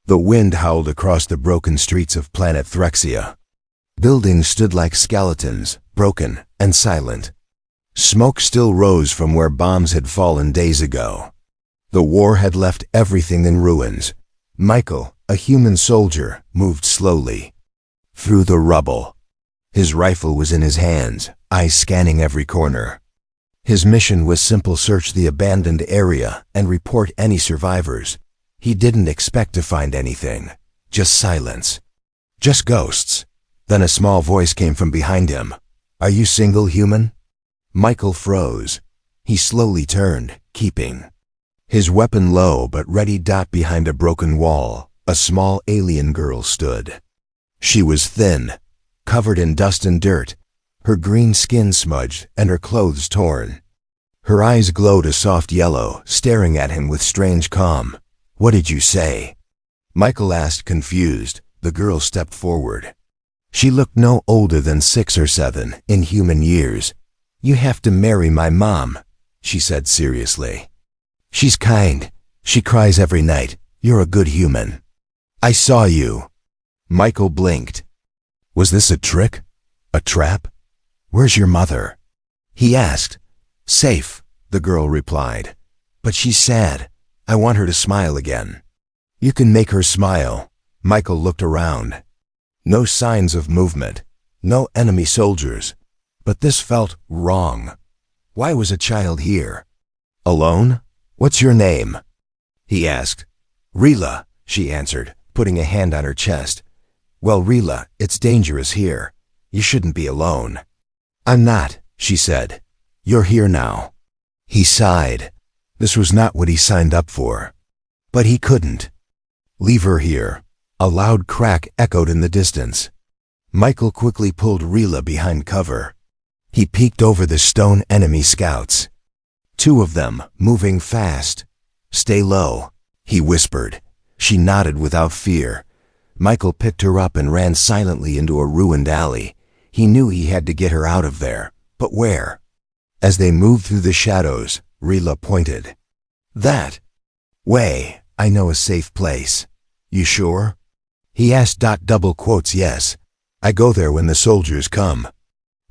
The wind howled across the broken streets of planet Threxia. Buildings stood like skeletons, broken and silent. Smoke still rose from where bombs had fallen days ago. The war had left everything in ruins. Michael, a human soldier, moved slowly through the rubble. His rifle was in his hands, eyes scanning every corner. His mission was simple: search the abandoned area and report any survivors. He didn't expect to find anything. Just silence. Just ghosts. Then a small voice came from behind him. "Are you single, human?" Michael froze. He slowly turned, keeping his weapon low but ready. Behind a broken wall, a small alien girl stood. She was thin, covered in dust and dirt, her green skin smudged and her clothes torn. Her eyes glowed a soft yellow, staring at him with strange calm. "What did you say?" Michael asked, confused. The girl stepped forward. She looked no older than 6 or 7 in human years. "You have to marry my mom," she said seriously. "She's kind. She cries every night. You're a good human." "I saw you." Michael blinked. Was this a trick? A trap? "Where's your mother?" he asked. "Safe," the girl replied. "But she's sad. I want her to smile again." "You can make her smile." Michael looked around. No signs of movement. No enemy soldiers. But this felt wrong. Why was a child here? "Alone? What's your name?" he asked. "Rila," she answered, putting a hand on her chest. "Well, Rila, it's dangerous here. You shouldn't be alone." "I'm not," she said. "You're here now." He sighed. This was not what he signed up for. But he couldn't. "Leave her here." A loud crack echoed in the distance. Michael quickly pulled Rila behind cover. He peeked over the stone enemy scouts. 2 of them, moving fast. "Stay low," he whispered. She nodded without fear. Michael picked her up and ran silently into a ruined alley. He knew he had to get her out of there, but where? As they moved through the shadows, Rila pointed. "That way, I know a safe place." "You sure?" he asked. Double quotes, "Yes. I go there when the soldiers come."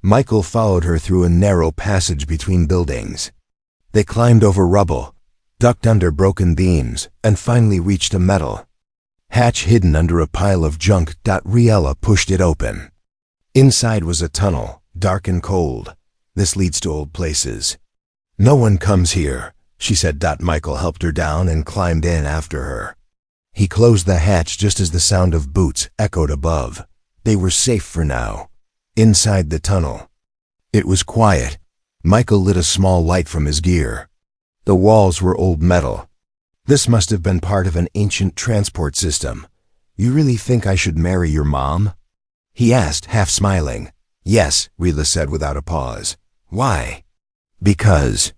Michael followed her through a narrow passage between buildings. They climbed over rubble, ducked under broken beams, and finally reached a metal hatch hidden under a pile of junk. Riella pushed it open. Inside was a tunnel, dark and cold. "This leads to old places. No one comes here," she said. Michael helped her down and climbed in after her. He closed the hatch just as the sound of boots echoed above. They were safe for now. Inside the tunnel, it was quiet. Michael lit a small light from his gear. The walls were old metal. This must have been part of an ancient transport system. "You really think I should marry your mom?" he asked, half smiling. "Yes," Rila said without a pause. "Why?" "Because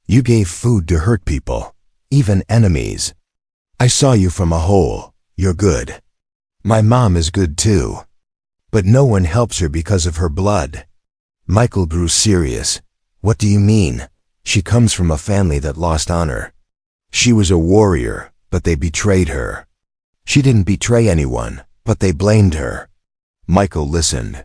you gave food to hurt people, even enemies. I saw you from a hole. You're good. My mom is good too. But no one helps her because of her blood." Michael grew serious. "What do you mean?" "She comes from a family that lost honor. She was a warrior, but they betrayed her. She didn't betray anyone, but they blamed her." Michael listened.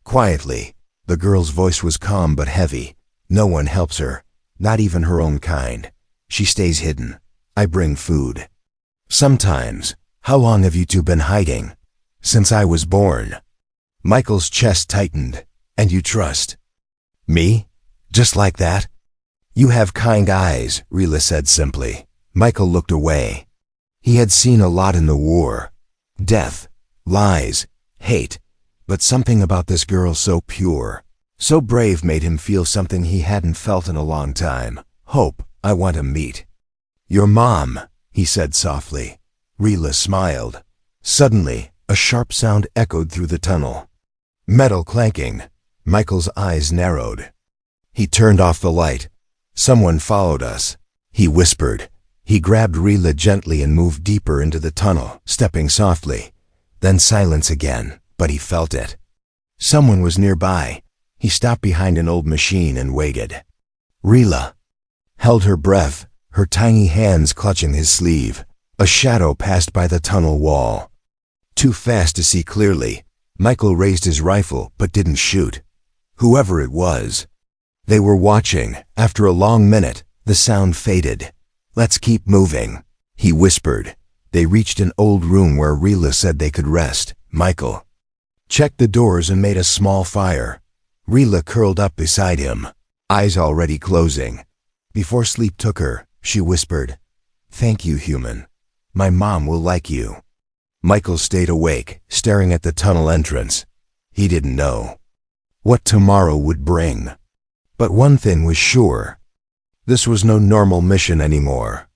Quietly, the girl's voice was calm but heavy. "No one helps her, not even her own kind. She stays hidden. I bring food. Sometimes." "How long have you 2 been hiding?" "Since I was born." Michael's chest tightened. "And you trust me? Just like that?" "You have kind eyes," Rila said simply. Michael looked away. He had seen a lot in the war. Death, lies, hate. But something about this girl so pure, so brave made him feel something he hadn't felt in a long time. "Hope. I want to meet your mom," he said softly. Rila smiled. Suddenly, a sharp sound echoed through the tunnel. Metal clanking. Michael's eyes narrowed. He turned off the light. "Someone followed us," he whispered. He grabbed Rila gently and moved deeper into the tunnel, stepping softly. Then silence again, but he felt it. Someone was nearby. He stopped behind an old machine and waited. Rila held her breath, her tiny hands clutching his sleeve. A shadow passed by the tunnel wall. Too fast to see clearly, Michael raised his rifle but didn't shoot. Whoever it was. They were watching. After a long minute, the sound faded. "Let's keep moving," he whispered. They reached an old room where Rila said they could rest. Michael checked the doors and made a small fire. Rila curled up beside him, eyes already closing. Before sleep took her, she whispered, "Thank you, human. My mom will like you." Michael stayed awake, staring at the tunnel entrance. He didn't know what tomorrow would bring. But one thing was sure. This was no normal mission anymore.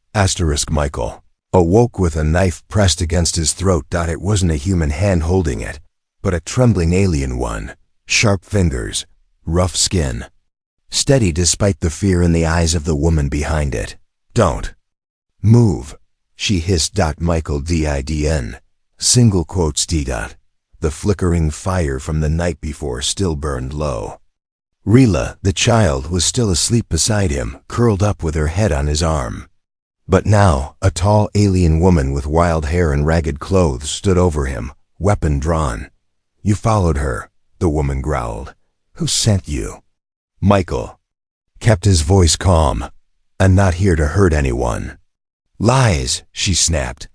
Michael awoke with a knife pressed against his throat. It wasn't a human hand holding it, but a trembling alien one. Sharp fingers, rough skin. Steady despite the fear in the eyes of the woman behind it. "Don't move," she hissed. Michael didn. Single quotes D. The flickering fire from the night before still burned low. Rila, the child, was still asleep beside him, curled up with her head on his arm. But now, a tall alien woman with wild hair and ragged clothes stood over him, weapon drawn. "You followed her," the woman growled. "Who sent you?" Michael kept his voice calm. "I'm not here to hurt anyone." "Lies," she snapped.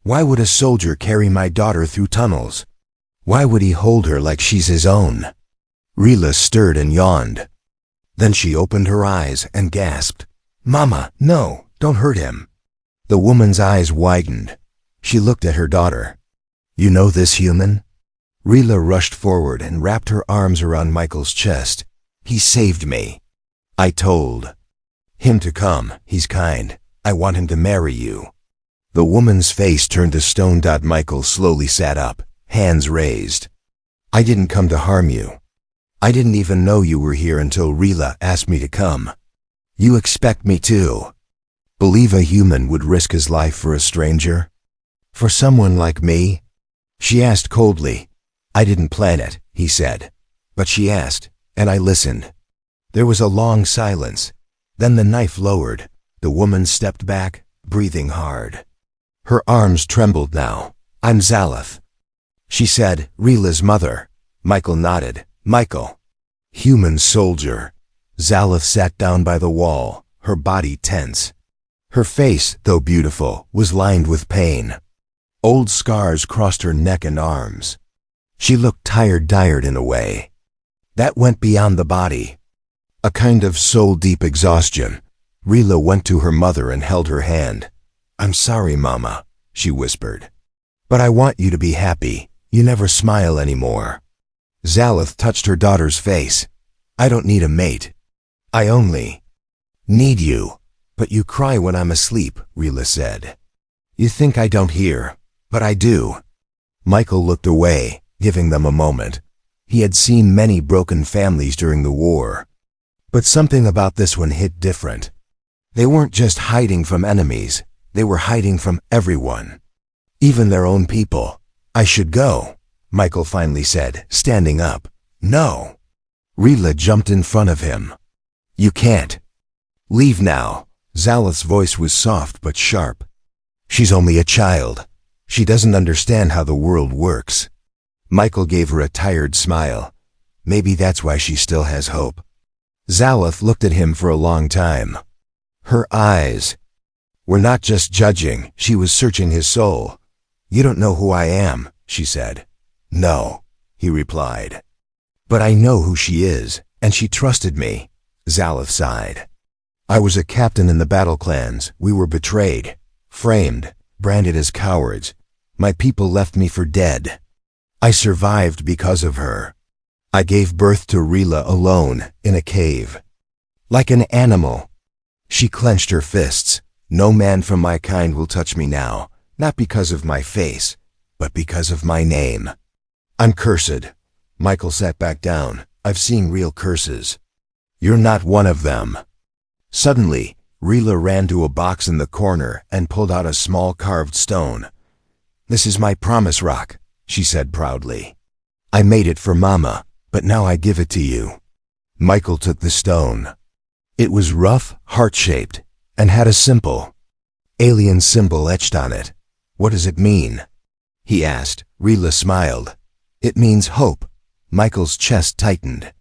"Why would a soldier carry my daughter through tunnels? Why would he hold her like she's his own?" Rila stirred and yawned. Then she opened her eyes and gasped, "Mama, no, don't hurt him." The woman's eyes widened. She looked at her daughter. "You know this human?" Rila rushed forward and wrapped her arms around Michael's chest. "He saved me. I told him to come. He's kind. I want him to marry you." The woman's face turned to stone. Michael slowly sat up, hands raised. "I didn't come to harm you. I didn't even know you were here until Rila asked me to come. You expect me to believe a human would risk his life for a stranger? For someone like me?" She asked coldly. "I didn't plan it," he said. But she asked, and I listened. There was a long silence. Then the knife lowered. The woman stepped back, breathing hard. Her arms trembled now. "I'm Zalith," she said. "Rila's mother." Michael nodded. "Michael." "Human soldier." Zalith sat down by the wall, her body tense. Her face, though beautiful, was lined with pain. Old scars crossed her neck and arms. She looked tired in a way that went beyond the body. A kind of soul-deep exhaustion. Rila went to her mother and held her hand. "I'm sorry, Mama," she whispered. "But I want you to be happy. You never smile anymore." Zalith touched her daughter's face. "I don't need a mate. I only need you." "But you cry when I'm asleep," Rila said. "You think I don't hear, but I do." Michael looked away, giving them a moment. He had seen many broken families during the war. But something about this one hit different. They weren't just hiding from enemies, they were hiding from everyone. Even their own people. "I should go," Michael finally said, standing up. "No." Rila jumped in front of him. "You can't. Leave now." Zalith's voice was soft but sharp. "She's only a child. She doesn't understand how the world works." Michael gave her a tired smile. Maybe that's why she still has hope. Zalith looked at him for a long time. Her eyes were not just judging, she was searching his soul. "You don't know who I am," she said. "No," he replied. "But I know who she is, and she trusted me." Zalith sighed. "I was a captain in the battle clans. We were betrayed, framed, branded as cowards. My people left me for dead. I survived because of her. I gave birth to Rila alone, in a cave. Like an animal." She clenched her fists. "No man from my kind will touch me now, not because of my face, but because of my name. I'm cursed." Michael sat back down. "I've seen real curses. You're not one of them." Suddenly, Rila ran to a box in the corner and pulled out a small carved stone. "This is my promise rock," she said proudly. "I made it for Mama, but now I give it to you." Michael took the stone. It was rough, heart-shaped, and had a simple alien symbol etched on it. What does it mean? He asked. Rila smiled. It means hope. Michael's chest tightened.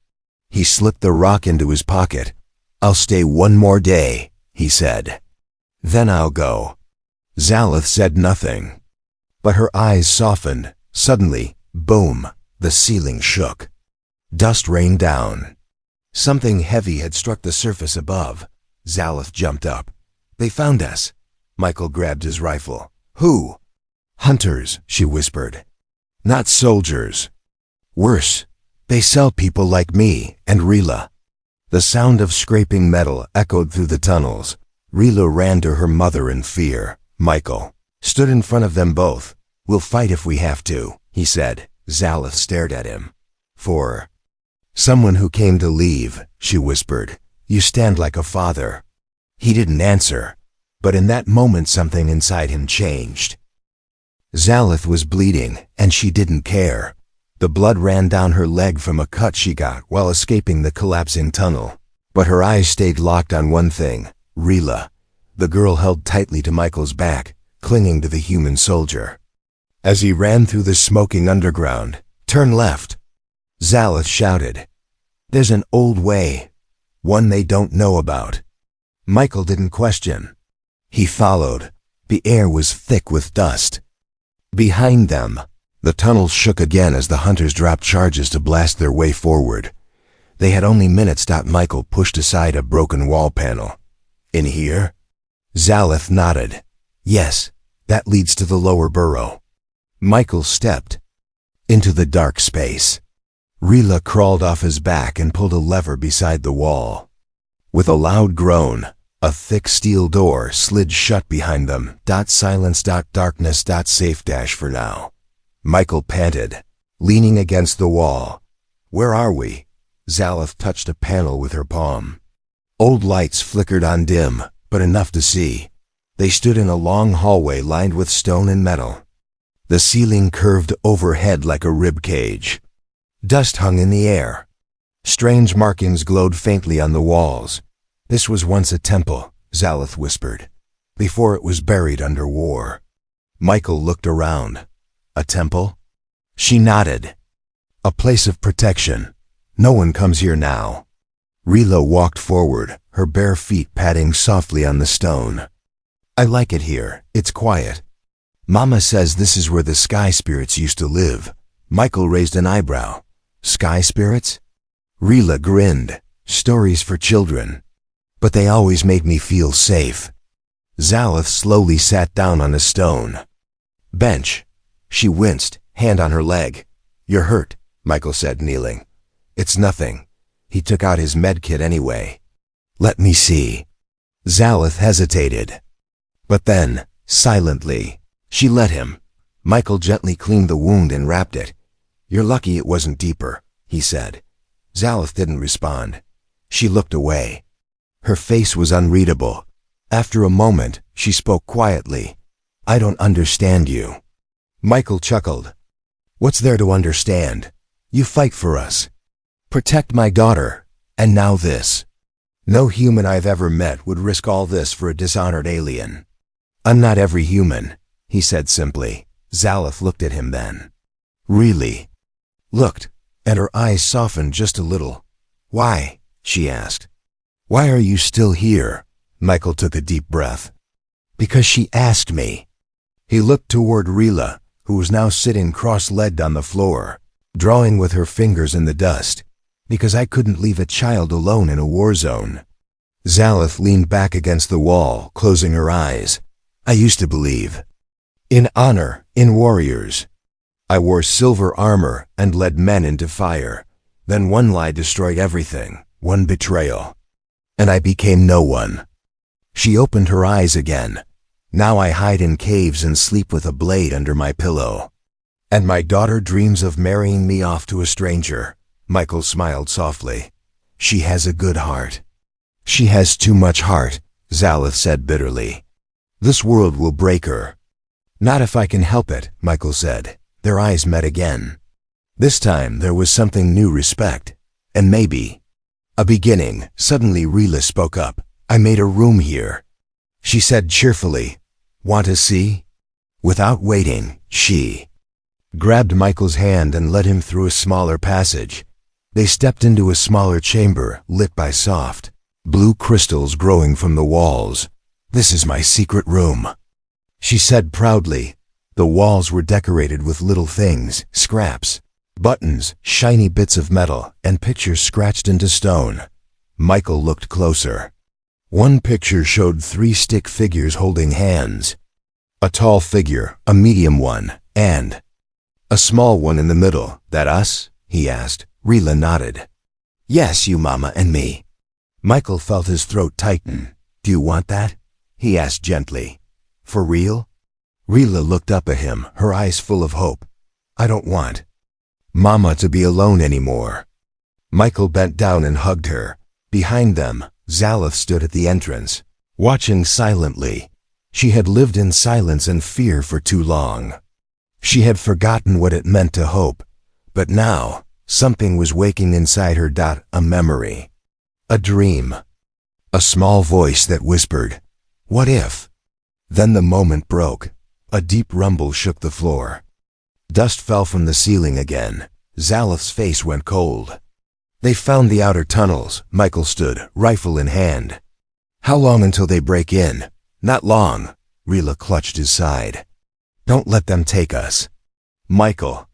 He slipped the rock into his pocket. I'll stay one more day, he said. Then I'll go. Zalith said nothing. But her eyes softened. Suddenly, boom, the ceiling shook. Dust rained down. Something heavy had struck the surface above. Zalith jumped up. They found us. Michael grabbed his rifle. Who? Hunters, she whispered. Not soldiers. Worse, they sell people like me and Rila. The sound of scraping metal echoed through the tunnels. Rila ran to her mother in fear. Michael stood in front of them both. We'll fight if we have to, he said. Zalith stared at him. For someone who came to leave, she whispered. You stand like a father. He didn't answer, but in that moment something inside him changed. Zalith was bleeding, and she didn't care. The blood ran down her leg from a cut she got while escaping the collapsing tunnel. But her eyes stayed locked on one thing, Rila. The girl held tightly to Michael's back, clinging to the human soldier. As he ran through the smoking underground, turn left. Zalith shouted. There's an old way, one they don't know about. Michael didn't question. He followed. The air was thick with dust. Behind them, the tunnel shook again as the hunters dropped charges to blast their way forward. They had only minutes. Michael pushed aside a broken wall panel. In here? Zalith nodded. Yes, that leads to the lower burrow. Michael stepped into the dark space. Rila crawled off his back and pulled a lever beside the wall. With a loud groan, a thick steel door slid shut behind them. Silence. Darkness. Safe. For now. Michael panted, leaning against the wall. Where are we? Zalith touched a panel with her palm. Old lights flickered on dim, but enough to see. They stood in a long hallway lined with stone and metal. The ceiling curved overhead like a rib cage. Dust hung in the air. Strange markings glowed faintly on the walls. This was once a temple, Zalith whispered, before it was buried under war. Michael looked around. A temple? She nodded. A place of protection. No one comes here now. Rila walked forward, her bare feet padding softly on the stone. I like it here. It's quiet. Mama says this is where the sky spirits used to live. Michael raised an eyebrow. Sky spirits? Rila grinned. Stories for children. But they always made me feel safe. Zalith slowly sat down on a stone bench. She winced, hand on her leg. You're hurt, Michael said, kneeling. It's nothing. He took out his med kit anyway. Let me see. Zalith hesitated. But then, silently, she let him. Michael gently cleaned the wound and wrapped it. You're lucky it wasn't deeper, he said. Zalith didn't respond. She looked away. Her face was unreadable. After a moment, she spoke quietly. I don't understand you. Michael chuckled. What's there to understand? You fight for us. Protect my daughter, and now this. No human I've ever met would risk all this for a dishonored alien. I'm not every human, he said simply. Zalith looked at him then. Really? Looked, and her eyes softened just a little. Why? She asked. Why are you still here? Michael took a deep breath. Because she asked me. He looked toward Rila, who was now sitting cross-legged on the floor, drawing with her fingers in the dust. Because I couldn't leave a child alone in a war zone. Zalith leaned back against the wall, closing her eyes. I used to believe. In honor, in warriors. I wore silver armor and led men into fire. Then one lie destroyed everything, one betrayal. And I became no one. She opened her eyes again. Now I hide in caves and sleep with a blade under my pillow. And my daughter dreams of marrying me off to a stranger. Michael smiled softly. She has a good heart. She has too much heart, Zalith said bitterly. This world will break her. Not if I can help it, Michael said. Their eyes met again. This time there was something new, respect. And maybe a beginning. Suddenly Rila spoke up. I made a room here. She said cheerfully. Want to see? Without waiting, she grabbed Michael's hand and led him through a smaller passage. They stepped into a smaller chamber lit by soft, blue crystals growing from the walls. "This is my secret room," she said proudly. The walls were decorated with little things, scraps, buttons, shiny bits of metal, and pictures scratched into stone. Michael looked closer. One picture showed 3 stick figures holding hands. A tall figure, a medium one, and a small one in the middle. "That us?" he asked. Rila nodded. "Yes, you, Mama, and me." Michael felt his throat tighten. "Do you want that?" he asked gently. "For real?" Rila looked up at him, her eyes full of hope. "I don't want Mama to be alone anymore." Michael bent down and hugged her. Behind them, Zalith stood at the entrance, watching silently. She had lived in silence and fear for too long. She had forgotten what it meant to hope. But now, something was waking inside her. A memory. A dream. A small voice that whispered, "What if?" Then the moment broke. A deep rumble shook the floor. Dust fell from the ceiling again. Zalith's face went cold. "They found the outer tunnels," Michael stood, rifle in hand. "How long until they break in?" "Not long." Rila clutched his side. "Don't let them take us." Michael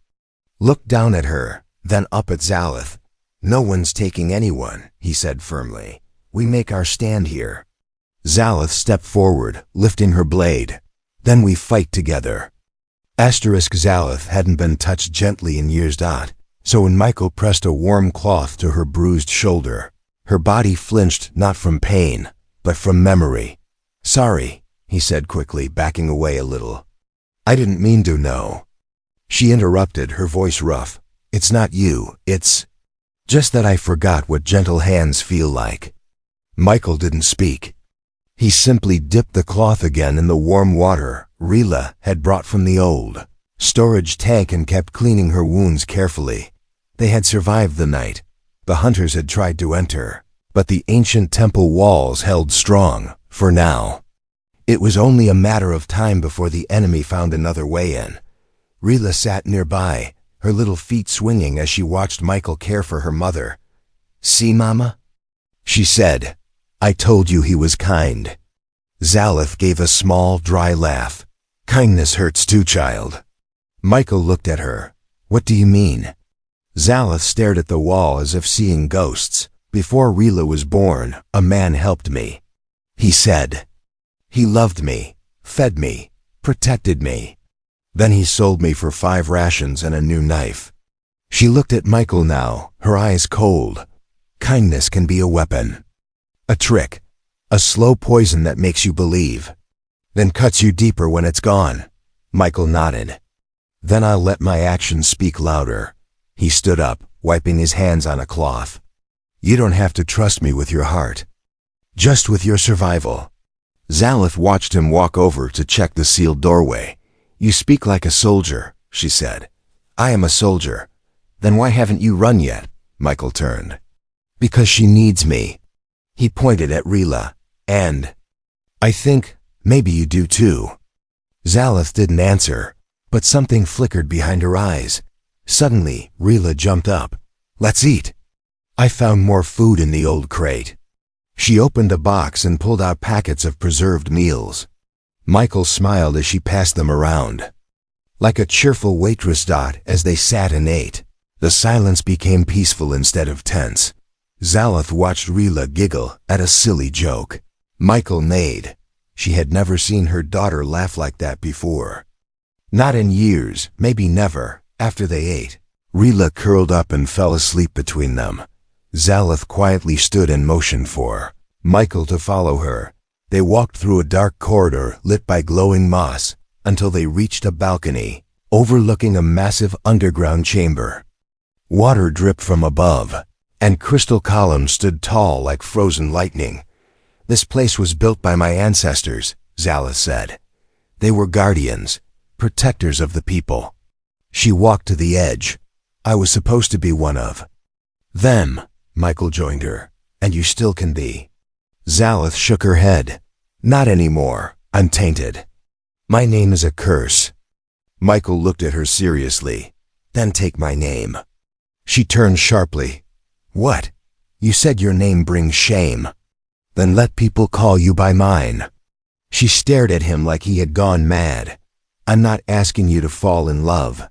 looked down at her, then up at Zalith. "No one's taking anyone," he said firmly. "We make our stand here." Zalith stepped forward, lifting her blade. "Then we fight together." Zalith hadn't been touched gently in years. So when Michael pressed a warm cloth to her bruised shoulder, her body flinched not from pain, but from memory. "Sorry," he said quickly, backing away a little. "I didn't mean to, no." She interrupted, her voice rough. "It's not you, it's just that I forgot what gentle hands feel like." Michael didn't speak. He simply dipped the cloth again in the warm water Rila had brought from the old storage tank and kept cleaning her wounds carefully. They had survived the night. The hunters had tried to enter, but the ancient temple walls held strong, for now. It was only a matter of time before the enemy found another way in. Rila sat nearby, her little feet swinging as she watched Michael care for her mother. "See, Mama?" she said. "I told you he was kind." Zalith gave a small, dry laugh. "Kindness hurts too, child." Michael looked at her. "What do you mean?" Zalith stared at the wall as if seeing ghosts. "Before Rila was born, a man helped me," he said. "He loved me, fed me, protected me. Then he sold me for 5 rations and a new knife." She looked at Michael now, her eyes cold. "Kindness can be a weapon. A trick. A slow poison that makes you believe, then cuts you deeper when it's gone." Michael nodded. "Then I'll let my actions speak louder." He stood up, wiping his hands on a cloth. "You don't have to trust me with your heart. Just with your survival." Zalith watched him walk over to check the sealed doorway. "You speak like a soldier," she said. "I am a soldier." "Then why haven't you run yet?" Michael turned. "Because she needs me." He pointed at Rila. "And I think maybe you do too." Zalith didn't answer, but something flickered behind her eyes. Suddenly, Rila jumped up. "Let's eat. I found more food in the old crate." She opened a box and pulled out packets of preserved meals. Michael smiled as she passed them around. Like a cheerful waitress. As they sat and ate, the silence became peaceful instead of tense. Zalith watched Rila giggle at a silly joke. Michael neighed. She had never seen her daughter laugh like that before. Not in years, maybe never. After they ate, Rila curled up and fell asleep between them. Zalith quietly stood and motioned for Michael to follow her. They walked through a dark corridor lit by glowing moss until they reached a balcony overlooking a massive underground chamber. Water dripped from above, and crystal columns stood tall like frozen lightning. "This place was built by my ancestors," Zalith said. "They were guardians, protectors of the people." She walked to the edge. "I was supposed to be one of them," Michael joined her. "And you still can be." Zalith shook her head. "Not anymore. I'm tainted." My name is a curse. Michael looked at her seriously. Then take my name. She turned sharply. What? You said your name brings shame. Then let people call you by mine. She stared at him like he had gone mad. I'm not asking you to fall in love.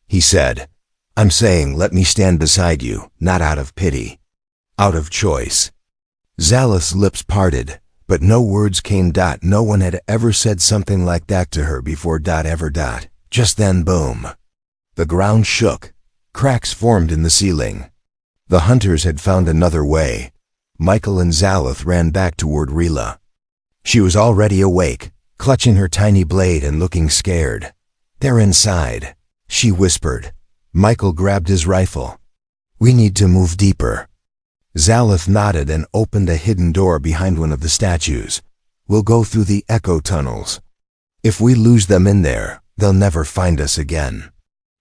He said, I'm saying let me stand beside you, not out of pity. Out of choice. Zaleth's lips parted, but no words came. No one had ever said something like that to her before. Ever. Just then, boom. The ground shook. Cracks formed in the ceiling. The hunters had found another way. Michael and Zaleth ran back toward Rila. She was already awake, clutching her tiny blade and looking scared. They're inside, she whispered. Michael grabbed his rifle. We need to move deeper. Zaleth nodded and opened a hidden door behind one of the statues. We'll go through the echo tunnels. If we lose them in there, they'll never find us again.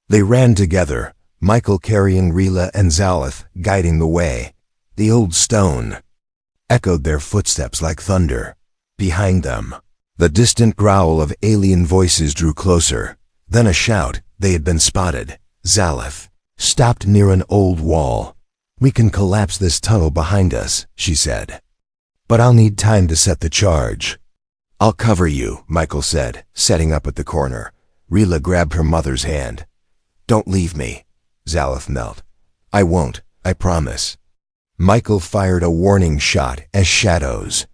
They ran together, Michael carrying Rila and Zaleth guiding the way. The old stone echoed their footsteps like thunder. Behind them, the distant growl of alien voices drew closer. Then a shout. They had been spotted. Zaleth stopped near an old wall. We can collapse this tunnel behind us, she said. But I'll need time to set the charge. I'll cover you, Michael said, setting up at the corner. Rila grabbed her mother's hand. Don't leave me, Zaleth knelt. I won't, I promise. Michael fired a warning shot as shadows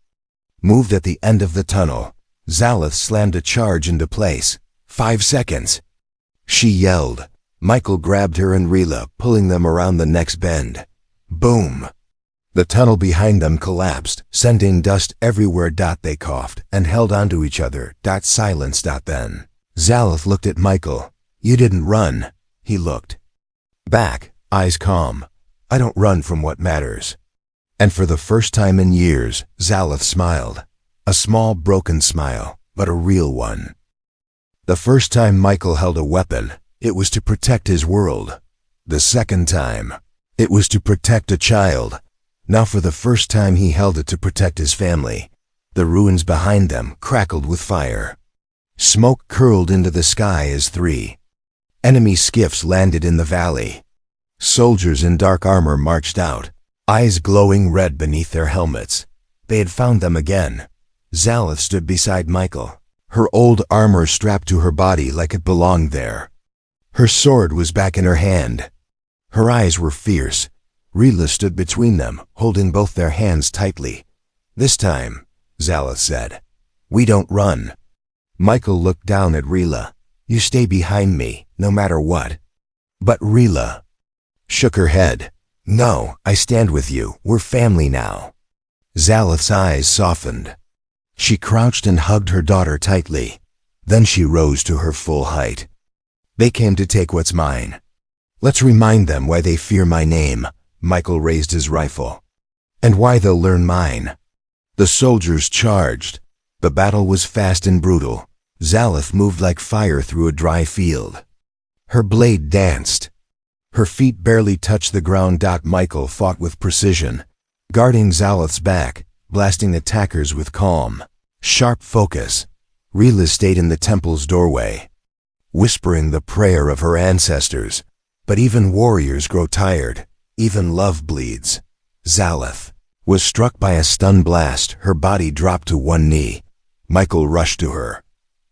moved at the end of the tunnel. Zaleth slammed a charge into place. 5 seconds. She yelled. Michael grabbed her and Rila, pulling them around the next bend. Boom! The tunnel behind them collapsed, sending dust everywhere. They coughed and held onto each other. Silence. Then Zaleth looked at Michael. You didn't run. He looked back, eyes calm. I don't run from what matters. And for the first time in years, Zaleth smiled. A small, broken smile, but a real one. The first time Michael held a weapon, it was to protect his world. The second time, it was to protect a child. Now for the first time he held it to protect his family. The ruins behind them crackled with fire. Smoke curled into the sky as 3 enemy skiffs landed in the valley. Soldiers in dark armor marched out, eyes glowing red beneath their helmets. They had found them again. Zaleth stood beside Michael, her old armor strapped to her body like it belonged there. Her sword was back in her hand. Her eyes were fierce. Rila stood between them, holding both their hands tightly. This time, Zaleth said, we don't run. Michael looked down at Rila. You stay behind me, no matter what. But Rila shook her head. No, I stand with you. We're family now. Zaleth's eyes softened. She crouched and hugged her daughter tightly. Then she rose to her full height. They came to take what's mine. Let's remind them why they fear my name. Michael raised his rifle. And why they'll learn mine. The soldiers charged. The battle was fast and brutal. Zaleth moved like fire through a dry field. Her blade danced. Her feet barely touched the ground. Michael fought with precision, guarding Zaleth's back, blasting attackers with calm, sharp focus. Rila stayed in the temple's doorway, whispering the prayer of her ancestors. But even warriors grow tired. Even love bleeds. Zaleth was struck by a stun blast. Her body dropped to one knee. Michael rushed to her.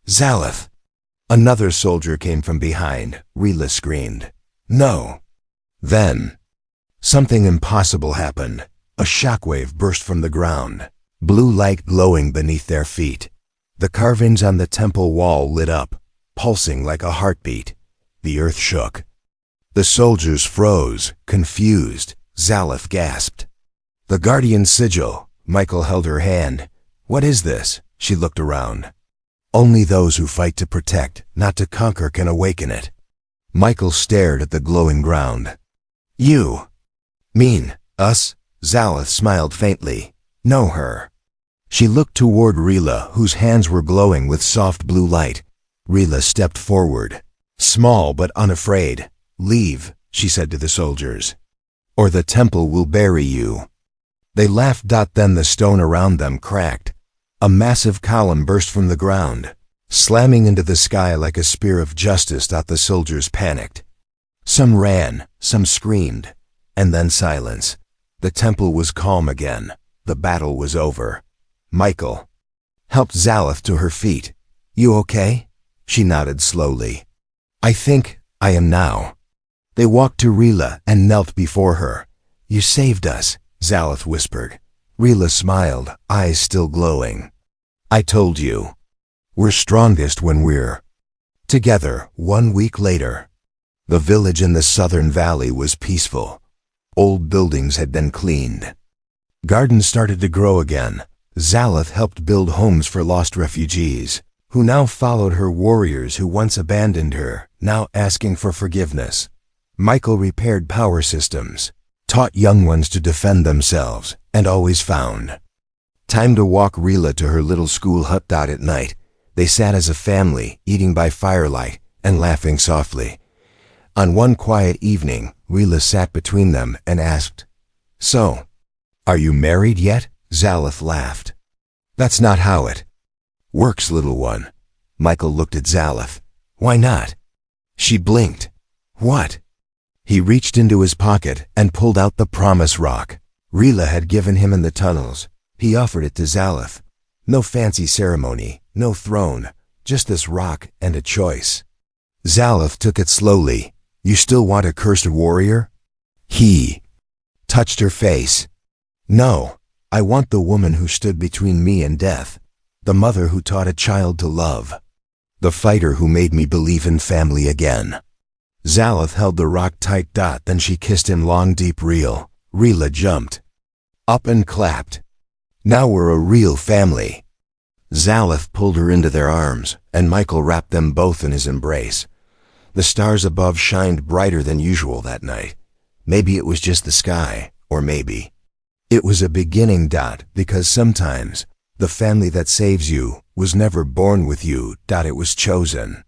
Zaleth! Another soldier came from behind. Rila screamed. No. Then, something impossible happened. A shockwave burst from the ground, blue light glowing beneath their feet. The carvings on the temple wall lit up, pulsing like a heartbeat. The earth shook. The soldiers froze, confused. Zaleth gasped. The guardian sigil. Michael held her hand. What is this? She looked around. Only those who fight to protect, not to conquer, can awaken it. Michael stared at the glowing ground. You mean us? Zaleth smiled faintly. Know her. She looked toward Rila, whose hands were glowing with soft blue light. Rila stepped forward, small but unafraid. Leave, she said to the soldiers, or the temple will bury you. They laughed. Then the stone around them cracked. A massive column burst from the ground. slamming into the sky like a spear of justice. The soldiers panicked. Some ran, some screamed, and then silence. The temple was calm again. The battle was over. Michael helped Zalith to her feet. "You okay?" She nodded slowly. "I think I am now." They walked to Rila and knelt before her. "You saved us," Zalith whispered. Rila smiled, eyes still glowing. "I told you. We're strongest when we're together." 1 week later, the village in the southern valley was peaceful. Old buildings had been cleaned. Gardens started to grow again. Zalith helped build homes for lost refugees, who now followed her, warriors who once abandoned her, now asking for forgiveness. Michael repaired power systems, taught young ones to defend themselves, and always found time to walk Rila to her little school hut. At night, they sat as a family, eating by firelight and laughing softly. On one quiet evening, Rila sat between them and asked, "So, are you married yet?" Zalith laughed. "That's not how it works, little one." Michael looked at Zalith. "Why not?" She blinked. "What?" He reached into his pocket and pulled out the promise rock Rila had given him in the tunnels. He offered it to Zalith. No fancy ceremony, no throne, just this rock and a choice. Zalith took it slowly. "You still want a cursed warrior?" He touched her face. "No, I want the woman who stood between me and death, the mother who taught a child to love, the fighter who made me believe in family again." Zalith held the rock tight. Then she kissed him long, deep, real. Rila jumped up and clapped. "Now we're a real family." Zalith pulled her into their arms, and Michael wrapped them both in his embrace. The stars above shined brighter than usual that night. Maybe it was just the sky, or maybe it was a beginning. Because sometimes the family that saves you was never born with you. It was chosen.